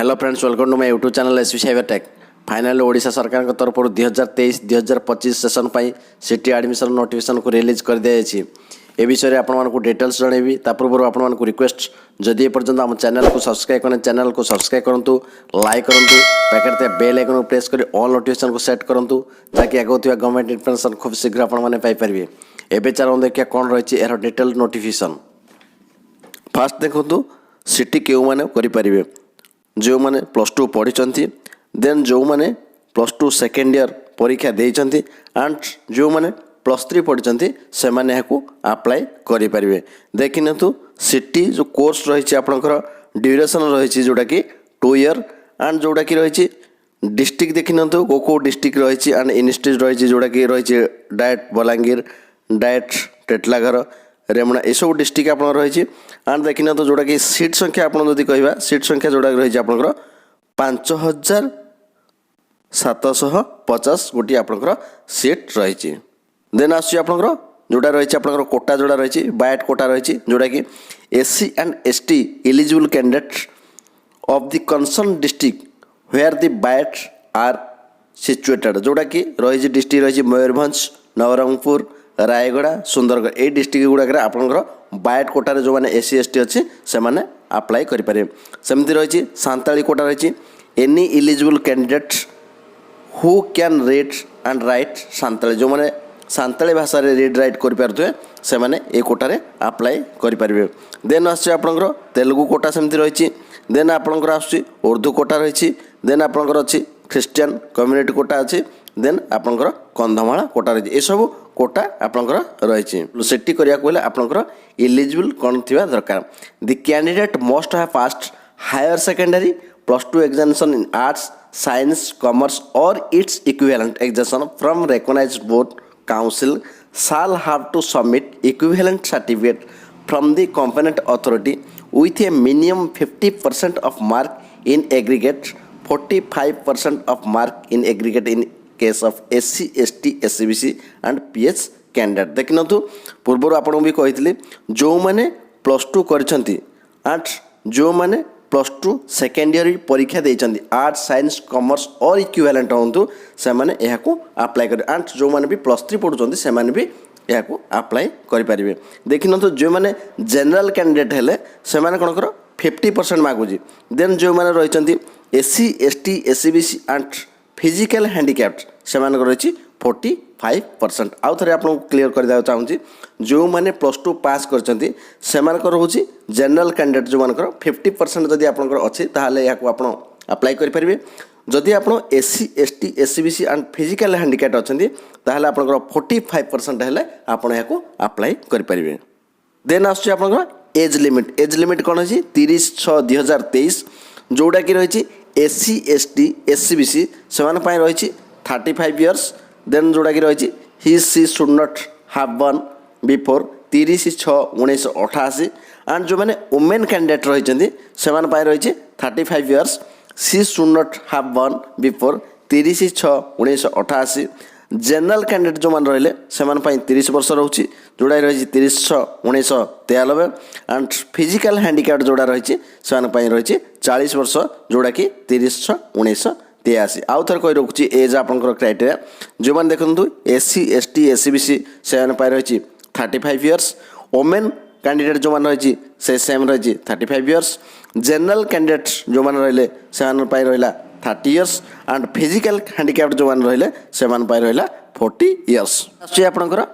Hello friends, welcome to my YouTube channel SV cyber tech. Final Odisha सरकार तरफ 2023-2025 session पर city admission notification को release कर दिया। ए विषय आपको डिटेल्स जनइबी। पूर्व आपको रिक्वेस्ट जदि एपर्तंत आम चैनल को सब्सक्राइब करें, चैनल को सब्सक्राइब करूँ, लाइक करूँ, पैकेट बेल आइकन को प्रेस कर ऑल नोटिफिकेशन को सेट करूँ, ताकि आगे गवर्नमेंट इन्फॉर्मेशन खूब शीघ्र आपने। एवं चलो देखिए कौन रही यार डिटेल नोटिफिकेशन। फास्ट देखो सिटी क्यों मैंने करें जो मैंने +2 पढ़ी, देन जो मैंने +2 सेकेंड ईयर परीक्षा देइछंती एंड जो मैंने +3 पढ़ी से मैंने अप्लाई करें। देखने सिटी जो कोर्स रही आपंकर ड्यूरेशन रही जोटा कि 2 ईयर एंड जोटा कि रही डिस्ट्रिक्ट देखने को डिस्ट्रिक्ट रही एंड इंस्टीट्यूट रही जोटा कि रही डायट बलांगीर, डायट टेटलाघर, रेमुणा ये सब डिस्ट्रिक्ट आप रही एंड देखने जोटा कि सीट संख्या आप कह सीट संख्या जोटा रही आपंकर 5750 गोटे आपंकर सीट रही। देन आसपंकर जोटा रही आपंकर कोटा जोड़ा रही बायट कोटा रही जोटा कि SC and ST eligible candidate of the concern district where the bite are situated जोटा कि रही डिस्ट्रिक्ट रही मयूरभंज, नवरंगपुर, रायगढ़, सुंदरगढ़ ये डिस्ट्रिक्ट गुड़ाक आपंकर बायट कोटार जो मैंने SC ST अच्छे से मैंने अप्लाई करें। सेमती रही सांताली कोटा रही any eligible candidate who can read and right Santali जो मैंने सांताली भाषा रे रीड राइट करें से मैंने ये कोटार अप्लाई करें। देन आपंकर तेलुगु कोटा सेमती रही। देन आपंकर उर्दू कोटा रही। देन आपंकर अच्छी ख्रीस्टियन कम्युनिटी कोटा अच्छी। देन आपंकर कंधमाला कोटा रही। ये सब कोटा आपंकर रही। सेटी करिया को आपंकर एलिजिबल कौन थिबा दरकार। The candidate must have passed higher secondary +2 examination in arts, science, commerce और its equivalent examination from recognized board council shall have to submit equivalent certificate from the competent authority with a minimum 50% of mark in aggregate, 45% of mark in aggregate in case of SC, ST, SCBC and PH candidate. देखना पूर्व आपको भी कही जो मैंने +2 करछंती and जो मैंने +2 second year परीक्षा देइछंती आर्ट्स, साइंस, कॉमर्स और इक्विवेलेंट हूँ से मैंने यहाँ अप्लाई कर एंड जो मैंने भी +3 पढ़ुंट से मैंने भी यहाँ अप्लाई करें। देखना जो मैंने जनरल कैंडिडेट हेले से मैंने कौन कर 50% मागुची। देन जो मैंने रही SC, ST, SCBC and physical handicapped से रही 45%। आउ थे आपको क्लीयर कर चाहूँगी जो मैंने +2 पास करछंती सेमानकर होची जनरल कैंडिडेट जो मानकर 50% जदि आपनकर अछि ताहाले याको आपण अप्लाई करि परिबे। जदि आपण SC, ST, SCBC and physical handicapped अछंती ताहाले आपनकर 45% हेले आपण याको अप्लाई करि परिबे। देन आछी आपनकर एज लिमिट। एज लिमिट कोन अछि 30/6/2023 जोडा कि रही SC, ST, SCBC सेमान पय रही 35 इयर्स। देन जोड़ा कि रही he she should not have born before 30/6/1988 and जो मैंने वुमेन कैंडिडेट रही से रही 35 years. She should not have born before 30/6/1988। General candidate जो मैंने रही से 30 वर्ष रोचे जोड़ा रही 30/6/1993 एंड फिजिकल हैंडिकैप्ड जोड़ा रही से रही 40 वर्ष जोड़ा कि 30/6/1983। आउ थे कही रखुच्छी एज आपंकर क्राइटेरिया जो मैंने देखो SC, ST, SCBC से रही 35 इयर्स। वोमेन कैंडिडेट जो मैंने रही से सेम रही 35 इयर्स। जनरल कैंडिडेट जो मैंने रही से रहा 30 इयर्स एंड फिजिकल हैंडिकैप्ड जो मैंने रही से रहा 40 इयर्स। आपंकर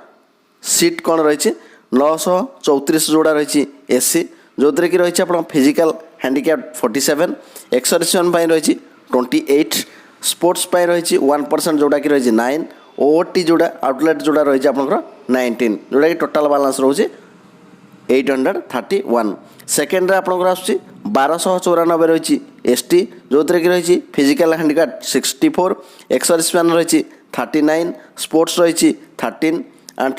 सीट कौन रही 934 जोड़ा रही SC जो कि रही आप फिजिकल हैंडिकैप्ड 47, एक्सर्शन रही 28, स्पोर्ट्स रही 1% जोड़ा कि रही 9, OT जोड़ा आउटलेट जोड़ा रही आपंकर 19 जोड़ा कि टोटाल बालांस रोचे 831। सेकेंड आपंकर आस 1294 रही ST जो कि रही फिजिकल हैंडिकैप्ड 64, एक्सर्शन रही 39, स्पोर्ट्स रही 13 एंड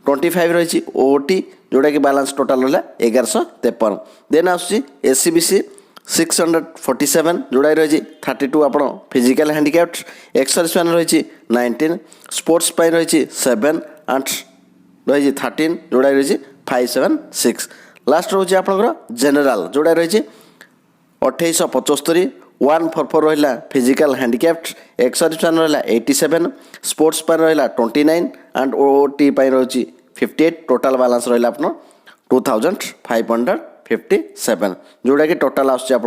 25 रही OT जोड़ा कि बालांस टोटाल रहा 1153। देन आस SCBC 647 जोड़ा रही 32 आप फिजिकल हैंडिकैप्ड, एक्सर्शन रही 19, स्पोर्ट्स रही 7 एंड रही 13 जोड़ा रही 576। लास्ट रोचे आपंकर जनरल जोड़ा रही 2875 144 रहा फिजिकल हैंडिकैप्ड एक्सरसाइज रहा 87 स्पोर्ट्स पर रहा 29 एंड ओटी रही 58 टोटाल बैलेंस रहा आप 2557 जोटा कि टोटाल आसूँ आप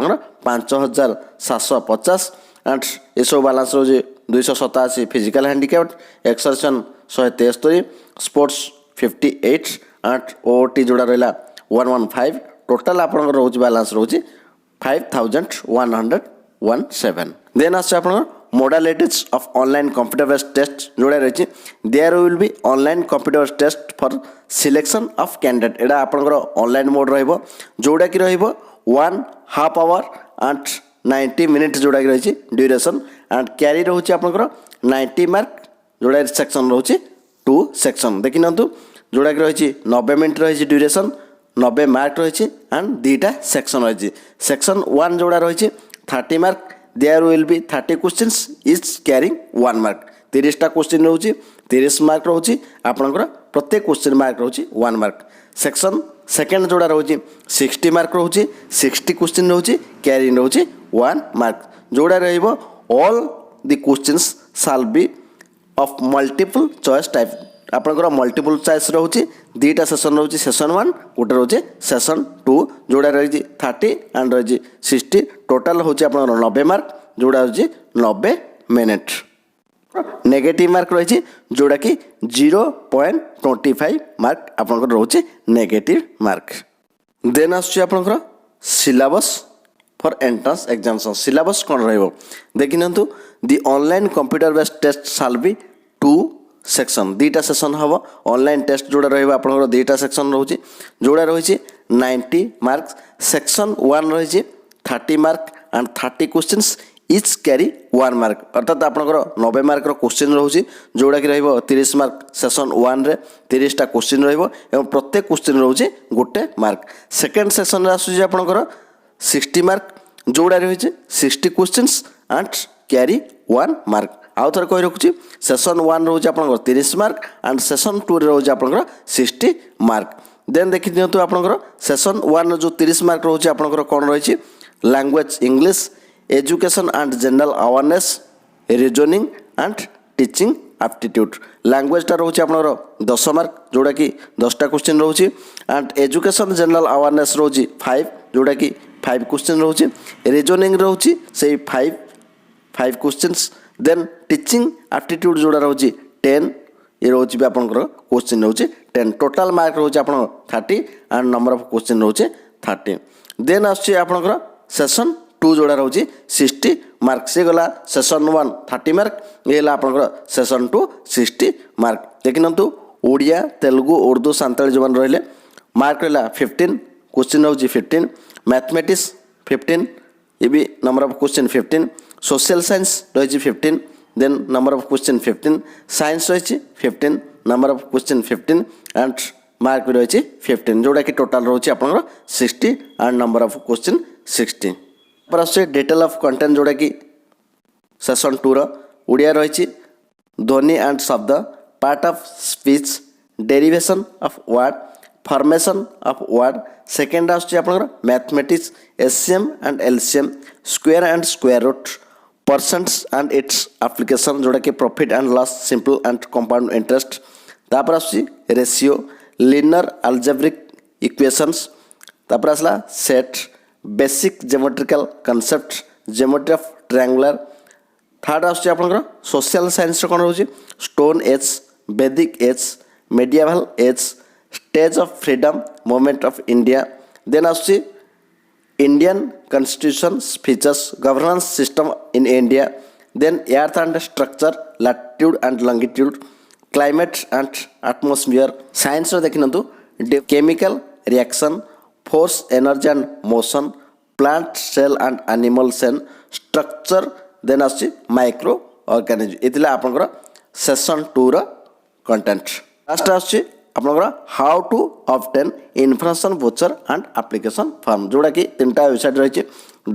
5750 एंड ये सब बैलेंस रोज 287 physical handicapped exercise 173 sports 58 and OT जोड़ा रहा 115 टोटाल आप रोज बैलेंस रोज 5117 then as modalities of online computer based test जोड़ा रही there will be online computer based test for selection of candidate एटा आपनकर ऑनलाइन मोड रहिबो जोड़ा कि रहिबो 1/2 आवर एंड 90 मिनिट जोड़ा कि रही ड्यूरेशन एंड कैरी रोचे आपनकर 90 मार्क जोड़ा सेक्शन रोचे 2 सेक्शन देखि नंतु जोड़ा कि रही 90 मिनिट रही ड्यूरेशन 90 मार्क रही एंड दुईटा सेक्शन रही सेक्शन 1 जोड़ा रही 30 mark there will be 30 questions is carrying 1 mark 30टा क्वेश्चन रोचे 30 मार्क रोचे आपनकर प्रत्येक क्वेश्चन मार्क रोचे 1 मार्क सेक्शन सेकेंड जोड़ा रोचे 60 मार्क रोचे 60 क्वेश्चन रोचे कैरिंग रोचे 1 मार्क जोड़ा रहिबो all the questions shall be of multiple choice type आपनकर मल्टीपल चॉइस रोचे दुईटा सेशन रोचे सेशन 1 गोटे रोचे सेशन 2 जोड़ा रही 30 एंड रही 60 टोटाल होचे आपनकर 90 मार्क जोड़ा होचे 90 मिनिट नेगेटिव मार्क रही जोड़ा कि 0.25 मार्क आपनकर रोचे नेगेटिव मार्क देन आसुची आपनकर syllabus for entrance examination syllabus कौन रहिबो देखि नंतु the online computer based test shall be 2 section दुईटा सेशन हम ऑनलाइन टेस्ट जोड़ा रही आपंकर दुईटा सेक्शन रोचे जोड़ा रही 90 मार्क्स सेक्शन 1 रही 30 mark and 30 questions etch carry 1 mark अर्थात आपंकर 90 मार्क क्वेश्चन रोचे जोड़ा कि 30 मार्क सेशन 1 रे 30टा क्वेश्चन एवं प्रत्येक क्वेश्चन रोचे गोटे मार्क सेकेंड सेशन आसूँ आपंकर 60 मार्क जोड़ा रही 60 क्वेश्चंस एंड कैरी 1 मार्क आउ थे कही रखुच्छी सेशन 1 रोचे आप 30 मार्क एंड सेशन 2 रोचे आप 60 मार्क देन देखी दिंतु आपंकर सेशन 1 जो 30 मार्क रोचे आपंकर कौन रही language English education and general awareness reasoning and teaching aptitude लैंग्वेजटा रोचे आपंकर 10 मार्क जोड़ा कि 10टा क्वेश्चन रोचे एंड एजुकेशन जनरल अवेयरनेस रोचे 5 जोड़ा कि 5 क्वेश्चन रोचे रीजनिंग रोचे से 5 क्वेश्चंस देन टीचिंग एप्टीट्यूड जोड़ा रोचे 10 ये रोचे भी आपंकर क्वेश्चन रोचे 10 टोटाल मार्क रोचे आप 30 एंड नंबर ऑफ क्वेश्चन रोचे 30 देन आसुची आपंकर सेशन 2 जोड़ा रोचे 60 मार्क से गला सेशन 1 30 मार्क ये आपंकर सेशन 2 60 मार्क देखि नंतु ओडिया तेलुगु उर्दू सांताली जो रहिले मार्क रहा 15 क्वेश्चन रोचे 15 मैथमेटिक्स 15 ये भी number of question 15 social science रही 15 then number of question 15 science रही 15 number of question 15 and mark भी रही 15 जोड़ा कि टोटाल रोचे आप 60 एंड नंबर ऑफ क्वेश्चन 60 पर आस डिटेल ऑफ कंटेंट जोड़ा कि सेशन 2 ओडिया रही ध्वनि एंड शब्द part of speech derivation of word formation of word second आसुची आपनकर mathematics HCM and LCM square and square root percents and its application जोड़ा कि profit and loss simple and compound interest तापर आसुची ratio linear algebraic equations तापर आसला set basic geometrical concept geometry of triangular third आसुची आपनकर social science कौन रोचे stone age Vedic age medieval age stage of freedom movement of India then आसुची Indian constitution features governance system in India then earth and structure latitude and longitude climate and atmosphere science देखि नंतु chemical reaction force energy and motion plant cell and animal cell structure then आसुची microorganism इतिला आपनकर session 2 रो content last आसुची आपनकर how to obtain information voucher and application form जोड़ा कि 3टा वेबसाइट रही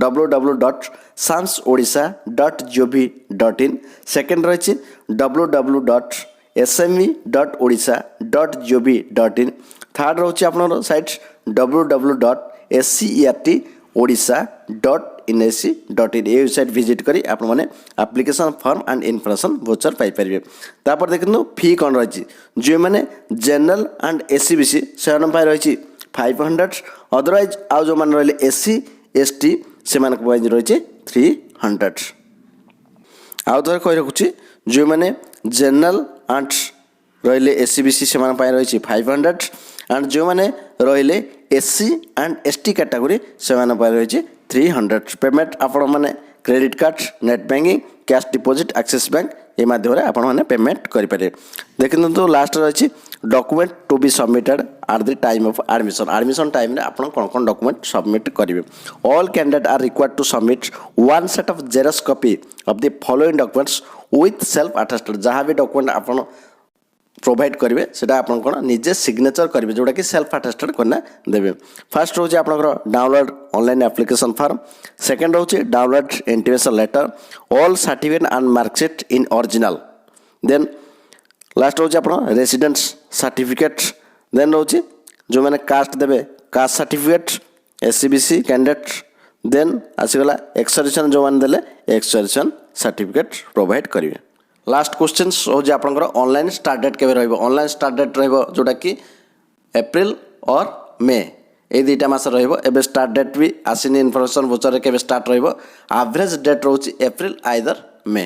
www.sansodisha.gov.in सेकेंड रही www.sme.odisha.gov.in थर्ड रोचे आप साइट www.scertodisha.in www.nsc.in ये वेबसाइट विजिट करी आपण माने application form and information voucher पाई परिबे। तापर देखिनु फी कोन रही जो माने जनरल एंड एससीबीसी से पाई रही 500 अदरवाइज आउ जो मान रही एससी एसटी से रही 300। आउ थोड़े कही रखुच्छी जो मैंने जनरल एंड रही एससीबीसी से रही 500 एंड जो मैंने रही एससी एंड एसटी कैटेगरी से रही 300। पेमेंट आपण मैंने credit card net banking cash deposit axis bank ये माध्यम आपण मैंने पेमेंट करें। देखते तो लास्ट रही document to be submitted at the time of admission. Admission time रे आपण कौन कौन डॉक्यूमेंट सबमिट करेंगे। All candidate are required to submit one set of xerox copy of the following documents with self attested. जहाँ भी document आपण provide करेंगे सेटा आपण कौन निजे सिग्नेचर करेंगे जोटा कि सेल्फ अटेस्टेड करना देवे। फर्स्ट रोचे आपनकर download online application form. Second रोचे download intimation letter all certificate and marksheet in original. Then last रोचे आपण रेसिडेंस सर्टिफिकेट। देन रोचे जो मैंने कास्ट देवे caste certificate SCBC candidate. Then आसीगला एक्सर्शन जो मैंने देले एक्सर्शन सर्टिफिकेट प्रोवाइड करेंगे। लास्ट क्वेश्चन हूँ आपंकर ऑनलाइन स्टार्ट डेट केवे रहिबो। ऑनलाइन स्टार्ट डेट रहिबो जोटा कि एप्रिल और मे ये दुईटा मास रहिबो। एबे स्टार्ट डेट भी आसीनी इनफॉरमेशन वोचर केवे स्टार्ट रहिबो। एवरेज डेट रोची एप्रिल आइदर मे।